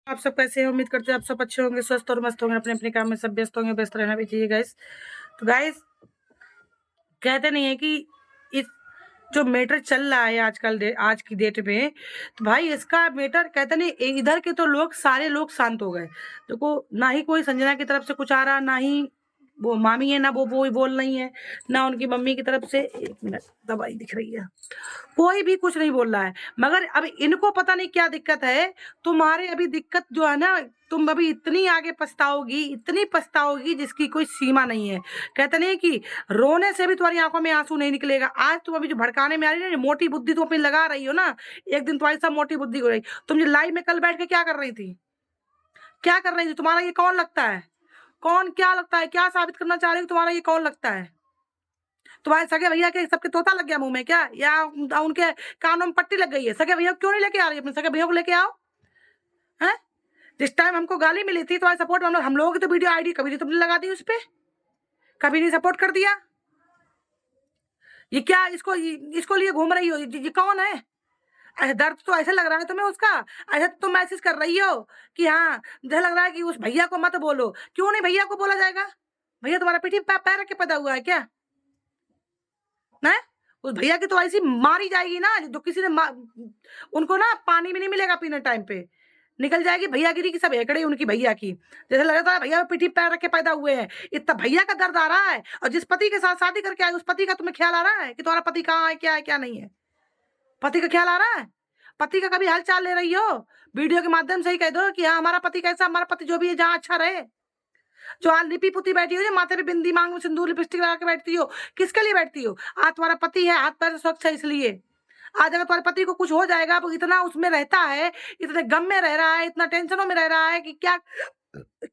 आप सब कैसे हैं? उम्मीद करते हैं आप सब अच्छे होंगे, स्वस्थ और मस्त होंगे, अपने अपने काम में सब व्यस्त होंगे, व्यस्त रहना भी चाहिए गाइस। तो गाइस कहते नहीं है कि इस जो मैटर चल रहा है आज की डेट में, तो भाई इसका मैटर कहते नहीं, इधर के तो लोग सारे लोग शांत हो गए। देखो ना ही कोई संजना की तरफ से कुछ आ रहा, ना ही वो मामी है, ना वो बोल रही है, ना उनकी मम्मी की तरफ से। 1 मिनट, दवाई दिख रही है। कोई भी कुछ नहीं बोल रहा है, मगर अब इनको पता नहीं क्या दिक्कत है। तुम्हारे अभी दिक्कत जो है ना, तुम अभी इतनी आगे पछताओगी, इतनी पछताओगी जिसकी कोई सीमा नहीं है। कहते नहीं कि रोने से भी तुम्हारी आंखों में आंसू नहीं निकलेगा। आज तुम अभी जो भड़काने में आ रही है ना, मोटी बुद्धि तुम अपनी लगा रही हो ना, एक दिन तुम्हारी सब मोटी बुद्धि हो रही। तुम जो लाइव में कल बैठ के क्या कर रही थी, क्या कर रही थी? तुम्हारा ये कौन लगता है? कौन क्या लगता है? क्या साबित करना चाह रही हो? तुम्हारा ये कौन लगता है? तुम्हारे सगे भैया के सबके तोता लग गया मुंह में क्या, या उनके कानों में पट्टी लग गई है? सगे भैया क्यों नहीं लेके आ रही? अपने सगे भैया को लेके आओ। हैं? जिस टाइम हमको गाली मिली थी तुम्हारे सपोर्ट में, हम लोगों की तो वीडियो आईडी कभी नहीं तुमने लगा दी, उस पर कभी नहीं सपोर्ट कर दिया। ये क्या इसको लिए घूम रही हो? ये कौन है? दर्द तो ऐसे लग रहा है तुम्हें उसका, ऐसे तुम मैसेज कर रही हो कि हाँ, मुझे लग रहा है कि उस भैया को मत बोलो। क्यों नहीं भैया को बोला जाएगा? भैया तुम्हारा पीठी पैर रख के पैदा हुआ है क्या? ना उस भैया की तो ऐसी मारी जाएगी ना, जो किसी ने उनको ना पानी भी नहीं मिलेगा पीने टाइम पे, निकल जाएगी भैयागिरी की सब एकड़े उनकी भैया की। जैसे लग रहा है भैया पीठी पैर रख के पैदा हुए हैं। इतना भैया का दर्द आ रहा है, और जिस पति के साथ शादी करके आए उस पति का तुम्हें ख्याल आ रहा है कि तुम्हारा पति कहाँ है क्या नहीं है? पति का ख्याल आ रहा है? पति का कभी हाल चाल ले रही हो? वीडियो के माध्यम से ही कह दो कि हाँ, हमारा पति कैसा, हमारा पति जो भी है जहाँ अच्छा रहे। जो आज लिपि पुती बैठी हो, जो माथे पे बिंदी, मांग में सिंदूर लिपस्टिक लगा के बैठती हो, किसके लिए बैठती हो? आज तुम्हारा पति है, हाथ पैर स्वच्छ है इसलिए। आज अगर तुम्हारे पति को कुछ हो जाएगा, वो इतना उसमें रहता है, इतने गम में रह रहा है, इतना टेंशनों में रह रहा है कि क्या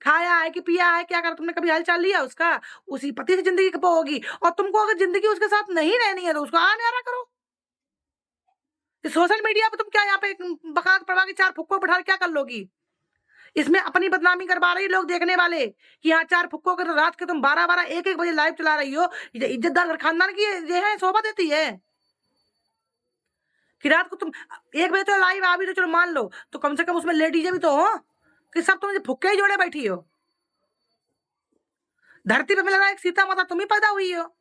खाया है कि पिया है, क्या कर, तुमने कभी हालचाल लिया उसका? उसी पति से जिंदगी कब होगी? और तुमको अगर जिंदगी उसके साथ नहीं रहनी है तो उसको आने आ रहा करो। सोशल मीडिया पे तुम क्या यहाँ पे बकात पड़वा के 4 फुक्को बैठा क्या कर लोगी? इसमें अपनी बदनामी करवा रही लोग देखने वाले कि यहाँ 4 फुक्को के रात के तुम 12-12 1-1 बजे लाइव चला रही हो। इज्जतदार घर खानदान की ये है, शोभा देती है कि रात को तुम 1 बजे तो लाइव आ भी तो चलो मान लो, तो कम से कम उसमें लेडीजें भी तो हो, कि सब तुम फुक्के ही जोड़े बैठी हो। धरती पे लग रहा है सीता माता तुम ही पैदा हुई हो।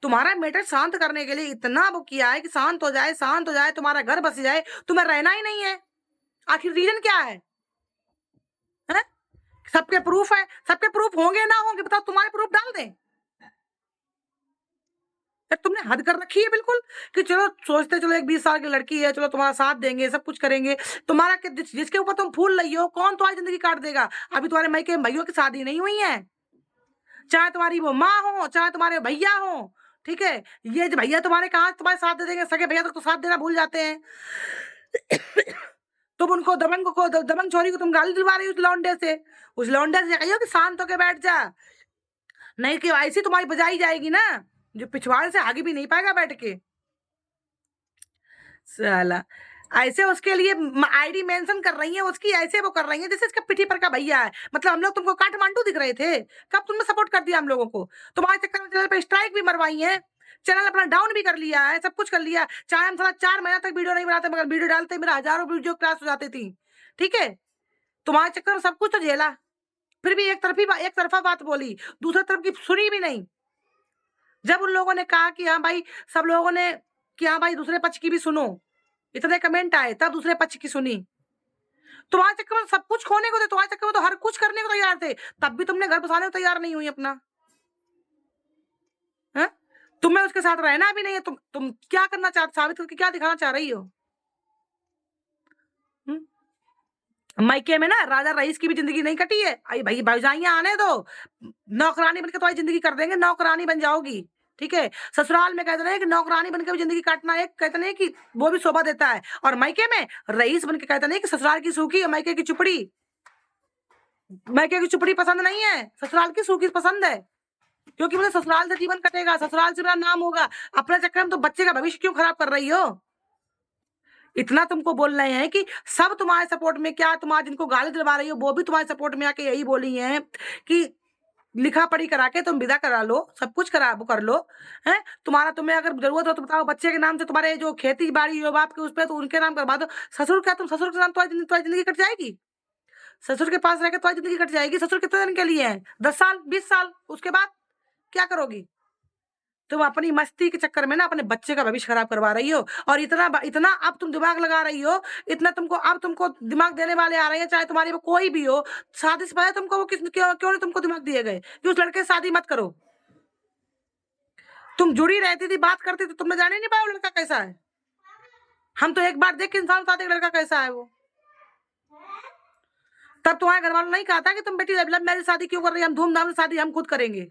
तुम्हारा मैटर शांत करने के लिए इतना वो किया है कि शांत हो जाए, शांत हो जाए, तुम्हारा घर बस जाए, तुम्हें रहना ही नहीं है। आखिर रीजन क्या है? सबके प्रूफ है, सबके प्रूफ होंगे ना होंगे, बताओ तुम्हारे प्रूफ डाल दें? तुमने हद कर रखी है बिल्कुल, कि चलो सोचते चलो एक 20 साल की लड़की है, चलो तुम्हारा साथ देंगे, सब कुछ करेंगे। तुम्हारा जिसके ऊपर तुम फूल रही हो, कौन तुम्हारी जिंदगी काट देगा? अभी तुम्हारे मई के भाइयों की शादी नहीं हुई है, चाहे तुम्हारी वो माँ हो, चाहे तुम्हारे भैया हो, ठीक है? ये जो भैया तुम्हारे कहाँ तुम्हारे साथ दे देंगे? सगे भैया तो साथ देना भूल जाते हैं। तुम उनको दबंग छोरी को तुम गाली दिलवा रही हो उस लौंडे से कहियो कि शांत होके बैठ जा, नहीं कि ऐसी तुम्हारी बजाई जाएगी ना, जो पिछवाड़े से आगे भी नहीं पाएगा बैठ के। साला ऐसे उसके लिए आईडी मेंशन कर रही है उसकी, ऐसे वो कर रही है जैसे इसका पिठी पर का भैया है। मतलब हम लोग तुमको काठमांडू दिख रहे थे? कब तुमने सपोर्ट कर दिया हम लोगों को? तुम्हारे चक्कर में चैनल पे स्ट्राइक भी मरवाई है, चैनल अपना डाउन भी कर लिया है, सब कुछ कर लिया। चाहे हम साला 4 महीना तक वीडियो नहीं बनाते, मगर वीडियो डालते मेरा हजारों वीडियो क्रैश हो जाती थी, ठीक है? तुम्हारे चक्कर में सब कुछ तो झेला, फिर भी एक तरफा बात बोली, दूसरी तरफ की सुनी भी नहीं। जब उन लोगों ने कहा कि हाँ भाई, सब लोगों ने कि हाँ भाई दूसरे पक्ष की भी सुनो, इतने कमेंट आए, तब दूसरे पक्ष की सुनी। तुम्हारे चक्कर में सब कुछ खोने को थे, तुम्हारे चक्कर में तो हर कुछ करने को तैयार थे, तब भी तुमने घर बसाने को तैयार नहीं हुई अपना। है तुम्हें उसके साथ रहना भी नहीं है। तुम क्या करना चाहते, साबित करके क्या दिखाना चाह रही हो? मायके में ना राजा रईस की भी जिंदगी नहीं कटी है। आई भाई भौजाइयां आने दो, नौकरानी बनकर तुम्हारी जिंदगी कर देंगे, नौकरानी बन जाओगी, ठीक है? ससुराल में कहते हैं कि नौकरानी बनकर भी जिंदगी काटना एक कहते नहीं कि वो भी शोभा देता है, और मायके में रईस बनकर कहते नहीं कि ससुराल की सूखी और मायके की चुपड़ी। मायके की चुपड़ी पसंद नहीं है, ससुराल की सूखी पसंद है, क्योंकि मुझे ससुराल से जीवन कटेगा, ससुराल से मेरा नाम होगा। अपने चक्कर में तो बच्चे का भविष्य क्यों खराब कर रही हो? इतना तुमको बोल रहे हैं कि सब तुम्हारे सपोर्ट में, क्या तुम आज जिनको गाली दिलवा रही हो वो भी तुम्हारे सपोर्ट में आके यही बोली हैं कि लिखा पढ़ी करा के तुम विदा करा लो, सब कुछ कर लो। हैं तुम्हें अगर जरूरत हो तो बताओ, बच्चे के नाम से तुम्हारे जो खेती बाड़ी हो बाप के, उस पर तो उनके नाम करवा दो। ससुर क्या, तुम ससुर के नाम तुम्हारी जिंदगी कट जाएगी? ससुर के पास रहकर तुम्हारी जिंदगी कट जाएगी। ससुर कितने दिन के लिए है? 10 साल, 20 साल। उसके बाद क्या करोगी? तुम अपनी मस्ती के चक्कर में ना अपने बच्चे का भविष्य खराब करवा रही हो। और इतना इतना अब तुम दिमाग लगा रही हो, इतना तुमको दिमाग देने वाले आ रहे हैं, चाहे तुम्हारे वो कोई भी हो। शादी से पहले तुमको वो क्यों नहीं तुमको दिमाग दिए गए कि उस लड़के से शादी मत करो? तुम जुड़ी रहती थी, बात करती थी, तुमने जाने नहीं पाया वो लड़का कैसा है। हम तो एक बार देख के इंसान बताते लड़का कैसा है वो। तब तुम्हारे घर वालों ने नहीं कहा था कि तुम बेटी लव मैरिज शादी क्यों कर रही है, हम धूमधाम से शादी हम खुद करेंगे?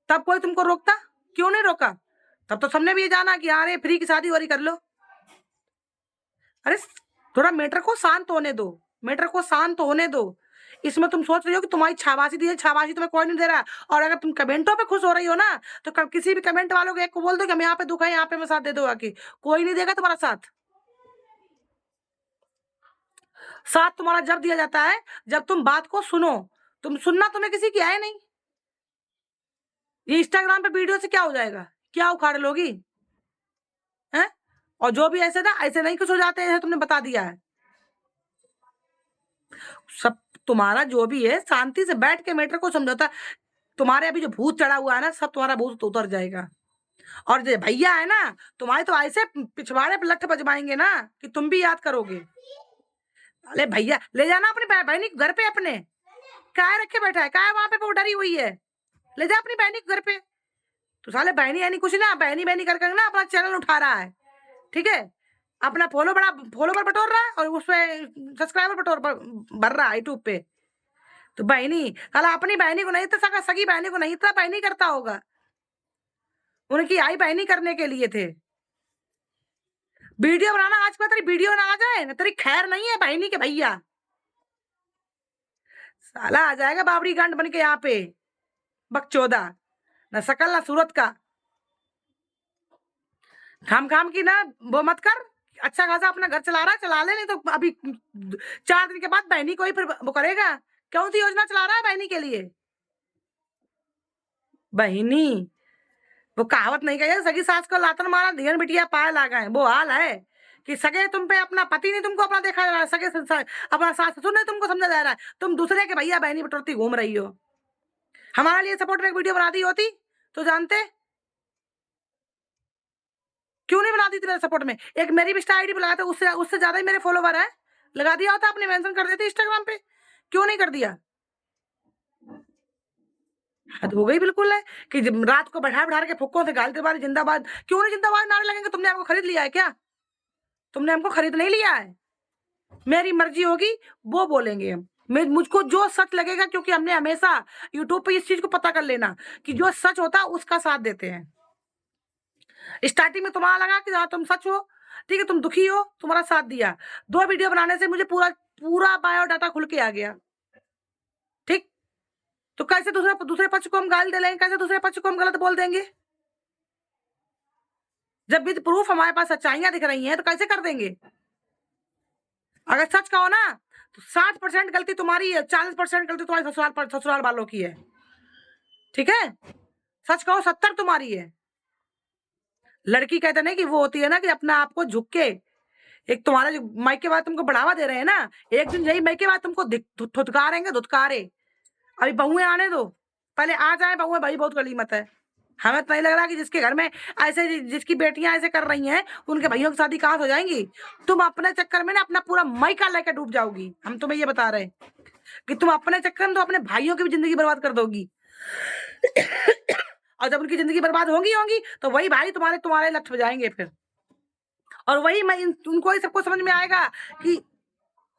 तब कोई तुमको रोकता? क्यों नहीं रोका? तब तो सबने भी ये जाना कि अरे फ्री की शादी हो रही, कर लो। अरे थोड़ा मैटर को शांत होने दो, मैटर को शांत होने दो। इसमें तुम सोच रही हो कि तुम्हारी छाबासी दी है, छाबासी तुम्हें कोई नहीं दे रहा। और अगर तुम कमेंटों पे खुश हो रही हो ना, तो किसी भी कमेंट वालों को एक को बोल दो कि हम यहाँ पे दुख है, यहाँ पे मैं साथ दे दो आके। कोई नहीं देगा तुम्हारा साथ। साथ तुम्हारा जब दिया जाता है जब तुम बात को सुनो। तुम सुनना तुम्हें किसी की है नहीं। ये इंस्टाग्राम पे वीडियो से क्या हो जाएगा? क्या उखाड़ लोगी? हैं? और जो भी ऐसे ना, ऐसे नहीं कुछ हो जाते हैं, तुमने बता दिया है। सब तुम्हारा जो भी है, शांति से बैठ के मैटर को समझौता। तुम्हारे अभी जो भूत चढ़ा हुआ है ना, सब तुम्हारा भूत उतर जाएगा। और जो भैया है ना, तुम्हारे तो ऐसे पिछवाड़े पे लठ बजवाएंगे ना कि तुम भी याद करोगे। अरे भैया ले जाना अपनी बहनी घर पे अपने। काय रखे बैठा है? काय वहां पे वो डरी हुई है? ले जा अपनी बहनी घर पे। तो साले बहनी यानी कुछ ना, बहनी बहनी कर ना अपना चैनल उठा रहा है, ठीक है? अपना फॉलोवर बटोर रहा है और उसपे सब्सक्राइबर भर रहा है यूट्यूब पे। तो बहनी साला अपनी बहनी को नहीं तो सगी बहनी को नहीं तो बहनी करता होगा। उनकी आई बहनी करने के लिए थे। वीडियो बनाना आज पे तेरी वीडियो ना आ जाए ना, तेरी खैर नहीं है बहनी के भैया। साला आ जाएगा बाबरी गांड बन के यहाँ पे, बकचोदा, ना शकल ना सूरत का। खाम की ना वो मत कर। अच्छा खासा अपना घर चला रहा है, चला ले, नहीं तो अभी 4 दिन के बाद बहनी को ही फिर वो करेगा। कौन सी योजना चला रहा है बहनी के लिए? बहनी वो कहावत नहीं कही, सगी सास को लातन मारा धियन बिटिया पाए लागा। वो हाल है कि सगे तुम पे अपना पति नहीं तुमको अपना देखा जा रहा है, सगे अपना सास ससुर नहीं तुमको समझा जा रहा है। तुम दूसरे के भैया बहनी बटोरती घूम रही हो। हमारे लिए सपोर्ट में एक वीडियो बना दी होती तो जानते। क्यों नहीं बना दी थी मेरे सपोर्ट में? एक मेरी भी इंस्टा आईडी लगाया था, उससे ज्यादा ही मेरे फॉलोवर है। लगा दिया होता, आपने मेंशन कर देती इंस्टाग्राम पे। क्यों नहीं कर दिया? हद हो गई बिल्कुल है कि रात को बैठा के फुक्कों से गाली दे जिंदाबाद। क्यों नहीं जिंदाबाद नारे लगेंगे? तुमने हमको खरीद लिया है क्या? तुमने हमको खरीद नहीं लिया है। मेरी मर्जी होगी वो बोलेंगे हम। मुझको जो सच लगेगा, क्योंकि हमने हमेशा यूट्यूब पे इस चीज को पता कर लेना कि जो सच होता है उसका साथ देते हैं। स्टार्टिंग में तुम्हारा लगा कि हाँ तुम सच हो, ठीक है, तुम दुखी हो, तुम्हारा साथ दिया। 2 वीडियो बनाने से मुझे पूरा बायोडाटा खुल के आ गया, ठीक? तो कैसे दूसरे पक्ष को हम गाली दे लेंगे? कैसे दूसरे पक्ष को हम गलत बोल देंगे? जब भी प्रूफ हमारे पास सच्चाइयां दिख रही हैं तो कैसे कर देंगे? अगर सच कहो ना तो 60% गलती तुम्हारी है, 40% गलती तुम्हारे ससुराल वालों की है, ठीक है? सच कहो 70 तुम्हारी है। लड़की कहते नहीं कि वो होती है ना कि अपना आप को झुक के, एक तुम्हारा जो मायके बाद तुमको बढ़ावा दे रहे हैं ना, एक दिन यही मायके बाद तुमको धुतकारे। अभी बहुएं आने दो, पहले आ जाए बहुएं। भाई बहुत गलीमत है। हमें तो नहीं लग रहा कि जिसके घर में ऐसे जिसकी बेटियां ऐसे कर रही हैं उनके भाइयों की शादी कहाँ हो जाएंगी। तुम अपने चक्कर में ना अपना पूरा मायका लेकर डूब जाओगी। हम तुम्हें ये बता रहे हैं कि तुम अपने चक्कर में तो अपने भाइयों की भी जिंदगी बर्बाद कर दोगी। और जब उनकी जिंदगी बर्बाद होगी तो वही भाई तुम्हारे लठ बजाएंगे फिर। और वही उनको ही सबको समझ में आएगा कि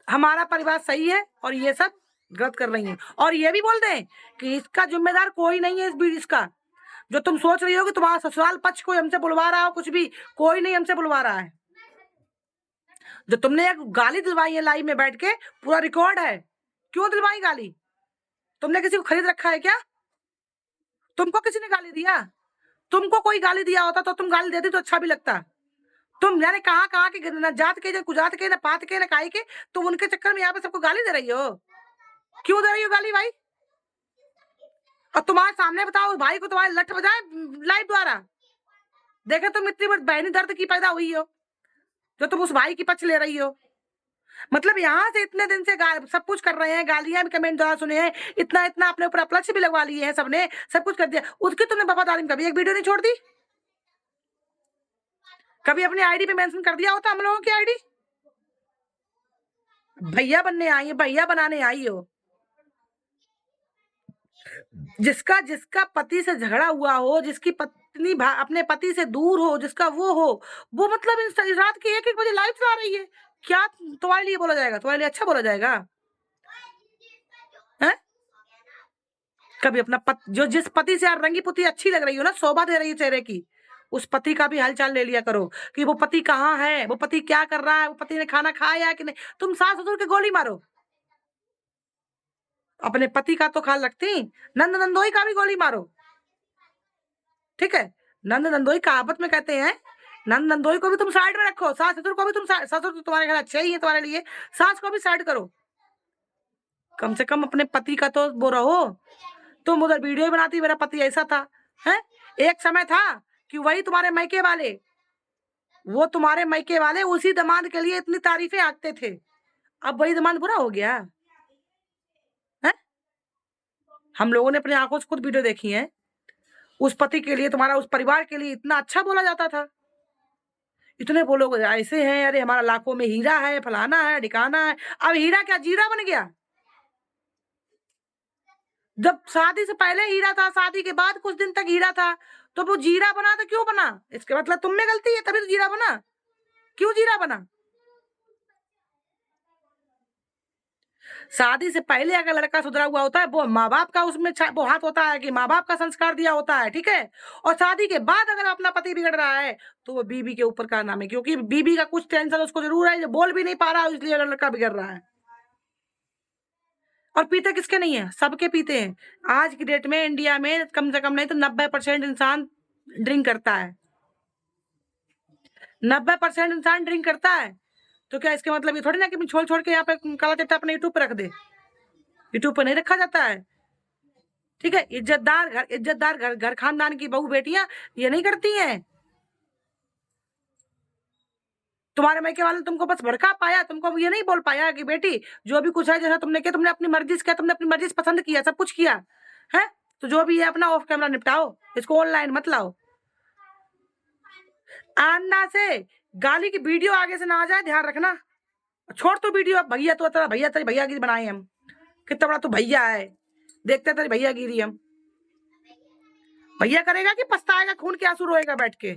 हमारा परिवार सही है और ये सब गलत कर रही है। और ये भी बोल दें कि इसका जिम्मेदार कोई नहीं है। इसका जो तुम सोच रही हो कि तुम्हारा ससुराल पक्ष कोई हमसे बुलवा रहा हो, कुछ भी कोई नहीं हमसे बुलवा रहा है। जो तुमने एक गाली दिलवाई है लाइव में बैठ के, पूरा रिकॉर्ड है। क्यों दिलवाई गाली? तुमने किसी को खरीद रखा है क्या? तुमको किसी ने गाली दिया? तुमको कोई गाली दिया होता तो तुम गाली देती तो अच्छा भी लगता। तुम जाने कहाँ के, न जात के, न कुजात के, न पात के, न काई के, तुम उनके चक्कर में यहाँ पे सबको गाली दे रही हो। क्यों दे रही हो गाली भाई? और तुम्हारे सामने बताओ भाई को तुम्हारे लठ बजाए लाइव द्वारा, देखे तुम इतनी बड़ी बहनी दर्द की पैदा हुई हो जो तुम उस भाई की पक्ष ले रही हो। मतलब यहाँ से इतने दिन से सब कुछ कर रहे हैं, गालियां भी कमेंट द्वारा सुने हैं, इतना इतना अपने ऊपर अपलक्ष्य भी लगवा लिए हैं सबने, सब कुछ कर दिया, उसकी तुमने वफादारी में कभी एक वीडियो नहीं छोड़ दी? कभी अपनी आईडी पे मेंशन कर दिया होता हम लोगों की आईडी? भैया बनने आई है, भैया बनाने आई हो। जिसका जिसका पति से झगड़ा हुआ हो, जिसकी पत्नी अपने पति से दूर हो, जिसका वो मतलब इस रात के 1-1 बजे लाइव चला रही है, क्या तुम्हारे लिए बोला जाएगा? तुम्हारे लिए अच्छा बोला जाएगा? है? कभी अपना जो जिस पति से यार रंगी पुती अच्छी लग रही हो ना, शोभा दे रही है चेहरे की, उस पति का भी हालचाल ले लिया करो कि वो पति कहाँ है, वो पति क्या कर रहा है, वो पति ने खाना खाया कि नहीं। तुम सास ससुर के गोली मारो, अपने पति का तो ख्याल रखती, नंद नंदोई का भी गोली मारो, ठीक है? नंद नंदोई कहावत में कहते हैं, नंद नंदोई को भी तुम साइड में रखो, सास ससुर को भी तुम, ससुर तो तुम्हारे घर अच्छे ही है तुम्हारे लिए, सास को भी साइड करो, कम से कम अपने पति का तो वो रहो। तुम उधर वीडियो बनाती मेरा पति ऐसा था, है? एक समय था कि वही तुम्हारे मायके वाले, वो तुम्हारे मायके वाले उसी दामाद के लिए इतनी तारीफें आते थे, अब वही दामाद बुरा हो गया है? हम लोगों ने अपनी आंखों से खुद वीडियो देखी है, उस पति के लिए, तुम्हारा उस परिवार के लिए इतना अच्छा बोला जाता था, इतने बोलोगे ऐसे हैं, अरे हमारा लाखों में हीरा है, फलाना है, ढिकाना है। अब हीरा क्या जीरा बन गया? जब शादी से पहले हीरा था, शादी के बाद कुछ दिन तक हीरा था, तो वो जीरा बना तो क्यों बना? इसके मतलब तुम में गलती है, तभी तो जीरा बना। क्यों जीरा बना? शादी से पहले अगर लड़का सुधरा हुआ होता है, वो माँ बाप का उसमें वो हाथ होता है कि माँ बाप का संस्कार दिया होता है, ठीक है? और शादी के बाद अगर अपना पति बिगड़ रहा है तो वो बीबी के ऊपर का नाम है, क्योंकि बीबी का कुछ टेंशन उसको जरूर है, जो बोल भी नहीं पा रहा है, इसलिए लड़का बिगड़ रहा है। और पीते किसके नहीं है? सबके पीते हैं। आज की डेट में इंडिया में कम से कम नहीं तो 90% इंसान ड्रिंक करता है, 90% इंसान ड्रिंक करता है। तो क्या इसके मतलब ये थोड़ी ना कि छोड़ छोड़ के यहाँ पे काला चिट्टा अपने यूट्यूब पे रख दे? यूट्यूब पे नहीं रखा जाता है, ठीक है? इज्जतदार घर खानदान की बहू बेटियां ये नहीं करती हैं। तुम्हारे मायके वाले ने तुमको बस भड़का पाया, तुमको ये नहीं बोल पाया कि बेटी जो भी कुछ है, जैसा तुमने किया, तुमने अपनी मर्जी से किया, तुमने अपनी मर्जी से पसंद किया, सब कुछ किया है, तो जो भी है अपना ऑफ कैमरा निपटाओ, इसको ऑनलाइन मत लाओ। आन्ना से गाली की वीडियो आगे से ना आ जाए, ध्यान रखना। छोड़ तो वीडियो, भैया तो तेरा भैया, तेरी भैयागिरी बनाए हम, कितना बड़ा तू भैया है, देखते तेरी भैयागिरी हम। भैया करेगा कि पछताएगा, खून के आंसू रोएगा बैठ के?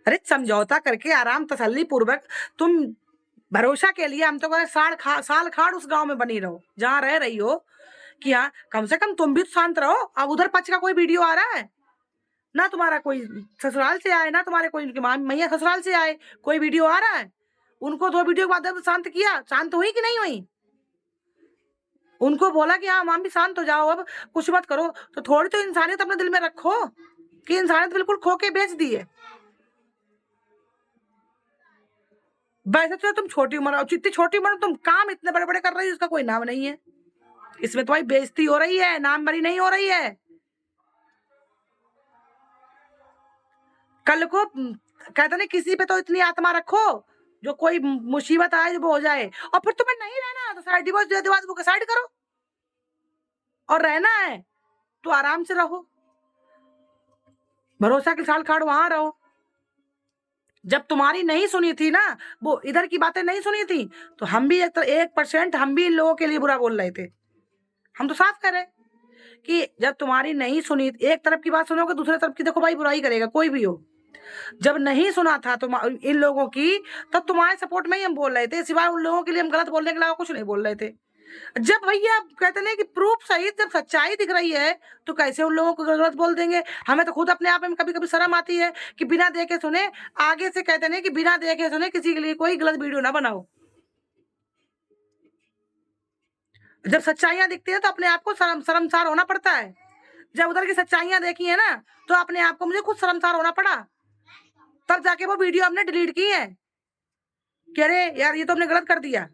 अरे समझौता करके आराम तसल्ली पूर्वक तुम भरोसा के लिए, हम तो कहे साल खाड़ उस गांव में बनी रहो जहां रह रही हो, कि हाँ कम से कम तुम भी तो शांत रहो। अब उधर पक्ष का कोई वीडियो आ रहा है ना, तुम्हारा कोई ससुराल से आए ना, तुम्हारे कोई मैया ससुराल से आए, कोई वीडियो आ रहा है, उनको 2 वीडियो के बाद तो शांत किया, शांत हुई कि नहीं हुई? उनको बोला कि हाँ माम भी शांत हो जाओ, अब कुछ मत करो, तो थोड़ी तो इंसानियत अपने दिल में रखो, कि इंसानियत बिल्कुल खो के बेच दी है। वैसे तो तुम छोटी उम्र, जितनी छोटी उम्र तुम काम इतने बड़े बड़े कर रही हो, इसका कोई नाम नहीं है, इसमें तुम्हारी बेइज्जती हो रही है, नाम भरी नहीं हो रही है। कल को कहते नहीं, किसी पे तो इतनी आत्मा रखो जो कोई मुसीबत आए वो हो जाए, और फिर तुम्हें नहीं रहना तो साइड डिवोर्स दे दो, वो साइड करो, और रहना है तो आराम से रहो, भरोसा के साल खाड़ वहां रहो। जब तुम्हारी नहीं सुनी थी ना, वो इधर की बातें नहीं सुनी थी, तो हम भी 1% हम भी इन लोगों के लिए बुरा बोल रहे थे। हम तो साफ कह रहे कि जब तुम्हारी नहीं सुनी, एक तरफ की बात सुनोगे, दूसरे तरफ की देखो भाई बुराई करेगा कोई भी हो। जब नहीं सुना था तुम इन लोगों की, तब तुम्हारे सपोर्ट में ही हम बोल रहे थे, सिवाय उन लोगों के लिए हम गलत बोलने के अलावा कुछ नहीं बोल रहे थे। जब भैया कहते नहीं कि प्रूफ सहित जब सच्चाई दिख रही है, तो कैसे उन लोगों को गलत बोल देंगे? हमें तो खुद अपने आप में कभी कभी शर्म आती है कि बिना देखे सुने, आगे से कहते नहीं कि बिना देखे सुने किसी के लिए कोई गलत वीडियो ना बनाओ। जब सच्चाइयां दिखती है तो अपने आप को शर्मसार होना पड़ता है। जब उधर की सच्चाइयां देखी है ना, तो अपने आप को मुझे खुद शर्मसार होना पड़ा, तब जाके वो वीडियो हमने डिलीट की है कि अरे यार ये तो हमने गलत कर दिया,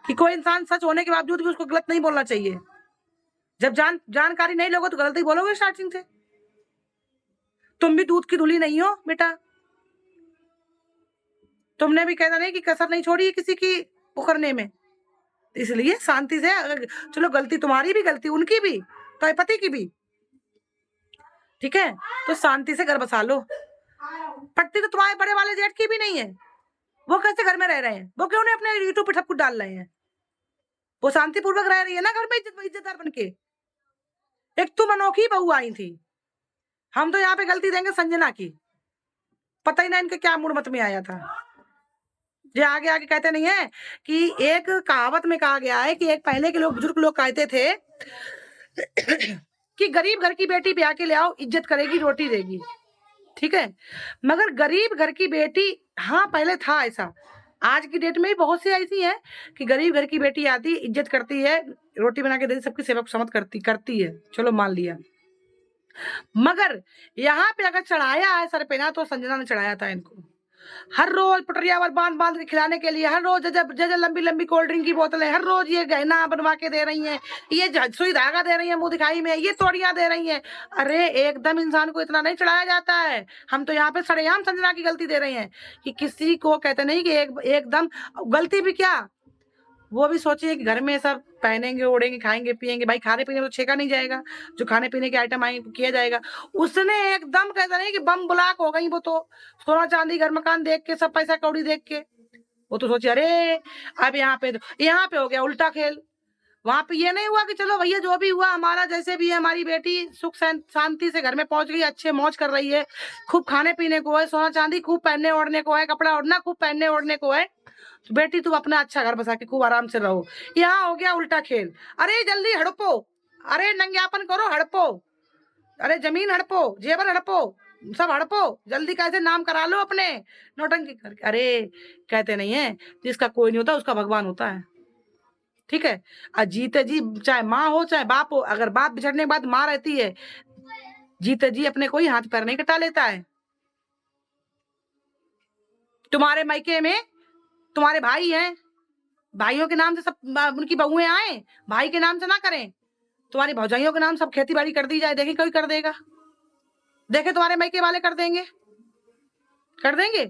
कि कोई इंसान सच होने के बावजूद भी उसको गलत नहीं बोलना चाहिए। जब जानकारी नहीं लोगे तो गलत ही बोलोगे स्टार्टिंग से। तुम भी दूध की धुली नहीं हो बेटा, तुमने भी कहना नहीं कि कसर नहीं छोड़ी है किसी की वो करने में, इसलिए शांति से चलो, गलती तुम्हारी भी, गलती उनकी भी, तो पति की भी, ठीक है, तो शांति से घर बसा लो। पट्टी तो तुम्हारे बड़े वाले जेठ की भी नहीं है, वो कैसे घर में रह रहे हैं, वो क्यों नहीं अपने यूट्यूब पे ठप कुछ डाल रहे हैं, वो शांतिपूर्वक रह रही है ना घर में इज्जतदार बन के। एक तुम अनोखी बहू आई थी, हम तो यहाँ पे गलती देंगे संजना की, पता ही ना इनके क्या मूड मत में आया था। ये आगे आगे कहते नहीं है कि एक कहावत में कहा गया है कि एक पहले के लोग, बुजुर्ग लोग कहते थे कि गरीब घर की बेटी ब्याह के ले आओ, इज्जत करेगी, रोटी देगी, ठीक है, मगर गरीब घर की बेटी, हाँ पहले था ऐसा, आज की डेट में भी बहुत सी ऐसी है कि गरीब घर की बेटी आती है, इज्जत करती है, रोटी बना के देती, सबकी सेवा समझ करती है, चलो मान लिया, मगर यहाँ पे अगर चढ़ाया है सर पे ना, तो संजना ने चढ़ाया था इनको, हर रोज पटरिया पर बांध बांध के खिलाने के लिए, हर रोज जज लंबी लंबी कोल्ड ड्रिंक की बोतलें, हर रोज ये गहना बनवा के दे रही हैं, ये सुई धागा दे रही है मुंह दिखाई में, ये तोड़ियां दे रही हैं। अरे एकदम इंसान को इतना नहीं चढ़ाया जाता है, हम तो यहाँ पे सरेआम संजना की गलती दे रहे हैं कि किसी को कहते नहीं कि एकदम गलती भी क्या, वो भी सोचिए कि घर में सब पहनेंगे ओढ़ेंगे खाएंगे पिएंगे, भाई खाने पीने में तो छेका नहीं जाएगा, जो खाने पीने के आइटम आए किया जाएगा, उसने एकदम कहता नहीं कि बम ब्लाक हो गई, वो तो सोना चांदी घर मकान देख के, सब पैसा कौड़ी देख के, वो तो सोचे अरे अब यहाँ पे हो गया उल्टा खेल, वहां पे ये नहीं हुआ कि चलो भैया जो भी हुआ हमारा, जैसे भी है हमारी बेटी सुख शांति से घर में पहुंच गई, अच्छे मौज कर रही है, खूब खाने पीने को है, सोना चांदी खूब पहनने ओढ़ने को है, कपड़ा ओढ़ना खूब पहनने ओढ़ने को है, तो बेटी तुम अपना अच्छा घर बसा के खूब आराम से रहो, यहाँ हो गया उल्टा खेल, अरे जल्दी हड़पो, अरे नंग्यापन करो, हड़पो, अरे जमीन हड़पो, जेवर हड़पो, सब हड़पो, जल्दी कैसे नाम करा लो अपने, नौटंकी करके। अरे कहते नहीं है जिसका कोई नहीं होता उसका भगवान होता है, ठीक है, जीते जी चाहे माँ हो चाहे बाप हो, अगर बाप बिछड़ने के बाद माँ रहती है, जीते जी अपने कोई हाथ पैर नहीं कटा लेता है। तुम्हारे मायके में तुम्हारे भाई हैं, भाइयों के नाम से सब उनकी बहुएं आए, भाई के नाम से ना करें, तुम्हारी भौजाइयों के नाम सब खेती बाड़ी कर दी जाए, देखे कोई कर देगा, देखे तुम्हारे मायके वाले कर देंगे, कर देंगे,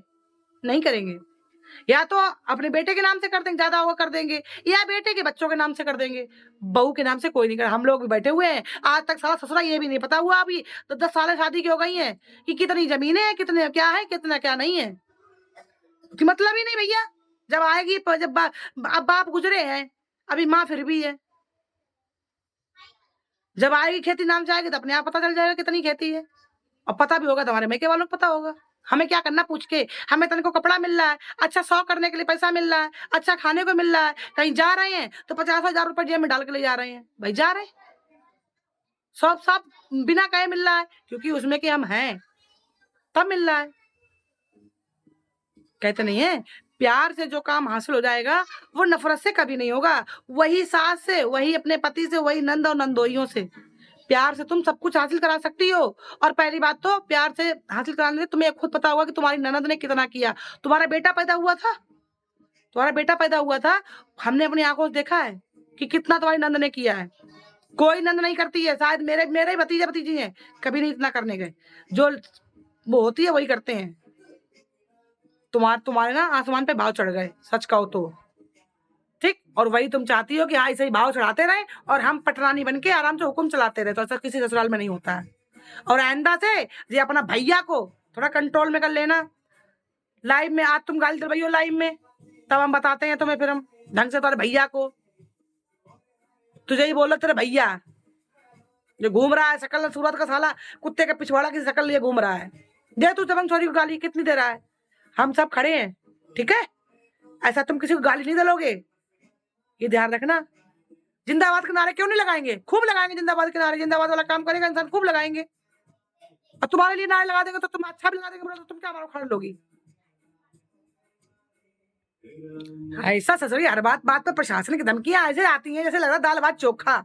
नहीं करेंगे, या तो अपने बेटे के नाम से कर देंगे, ज्यादा होगा कर देंगे, या बेटे के बच्चों के नाम से कर देंगे, बहू के नाम से कोई नहीं कर। हम लोग भी बैठे हुए हैं, आज तक साला ससुरा ये भी नहीं पता हुआ अभी तो 10 साल शादी की हो गई हैं कि कितनी जमीनें हैं, कितने क्या है, कितना क्या नहीं है, कि मतलब ही नहीं भैया, जब आएगी जब अब बाप गुजरे हैं, अभी माँ फिर भी है, जब आएगी खेती नाम से आएगी तो अपने आप पता चल जाएगा कितनी खेती है, और पता भी होगा तो हमारे मैके वालों को पता होगा, हमें क्या करना पूछ के, हमें तन को कपड़ा मिल रहा है, अच्छा शौक करने के लिए पैसा मिल रहा है, अच्छा खाने को मिल रहा है, कहीं जा रहे हैं तो 50,000 रुपए जेब में डाल के ले जा रहे हैं, भाई जा रहे हैं, सब सब बिना कहे मिल रहा है, क्योंकि उसमें कि हम हैं तब मिल रहा है। कहते नहीं है प्यार से जो काम हासिल हो जाएगा वो नफरत से कभी नहीं होगा, वही सास से, वही अपने पति से, वही नंद और नंदोइयों से, प्यार से तुम सब कुछ हासिल करा सकती हो। और पहली बात तो प्यार से हासिल कराने से तुम्हें खुद पता होगा कि तुम्हारी ननद ने कितना किया, तुम्हारा बेटा पैदा हुआ था, तुम्हारा बेटा पैदा हुआ था, हमने अपनी आंखों से देखा है कि कितना तुम्हारी नंद ने किया है, कोई नंद नहीं करती है, शायद मेरे मेरे ही भतीजे भतीजी हैं कभी नहीं इतना करने गए, जो वो होती है वही करते हैं। तुम्हारे ना आसमान पे भाव चढ़ गए, सच कहो तो, ठीक, और वही तुम चाहती हो कि हाँ ऐसे ही भाव चढ़ाते रहे और हम पटरानी बन के आराम से हुक्म चलाते रहे, तो ऐसा किसी ससुराल में नहीं होता है। और आइंदा से ये अपना भैया को थोड़ा कंट्रोल में कर लेना, लाइव में आज तुम गाली दे लाइव में, तब हम बताते हैं तुम्हें, फिर हम ढंग से तुम्हारे भैया को, तुझे ही बोलो तेरे भैया जो घूम रहा है शकल सूरत का साला कुत्ते का पिछवाड़ा की शकल लिए घूम रहा है, दे तू जबंग छोरी को गाली कितनी दे रहा है, हम सब खड़े हैं, ठीक है, ऐसा तुम किसी को गाली नहीं दलोगे, ये ध्यान रखना। जिंदाबाद के नारे क्यों नहीं लगाएंगे, खूब लगाएंगे जिंदाबाद के नारे, जिंदाबाद वाला काम करेगा इंसान खूब लगाएंगे, और तुम्हारे लिए नारे लगा देंगे तो तुम अच्छा भी लगा देंगे, तो तुम क्या मारो खड़ लोगी। ऐसा ससुरी हर बात बात पर प्रशासन की धमकियां ऐसे आती हैं जैसे लग रहा दाल भात चोखा।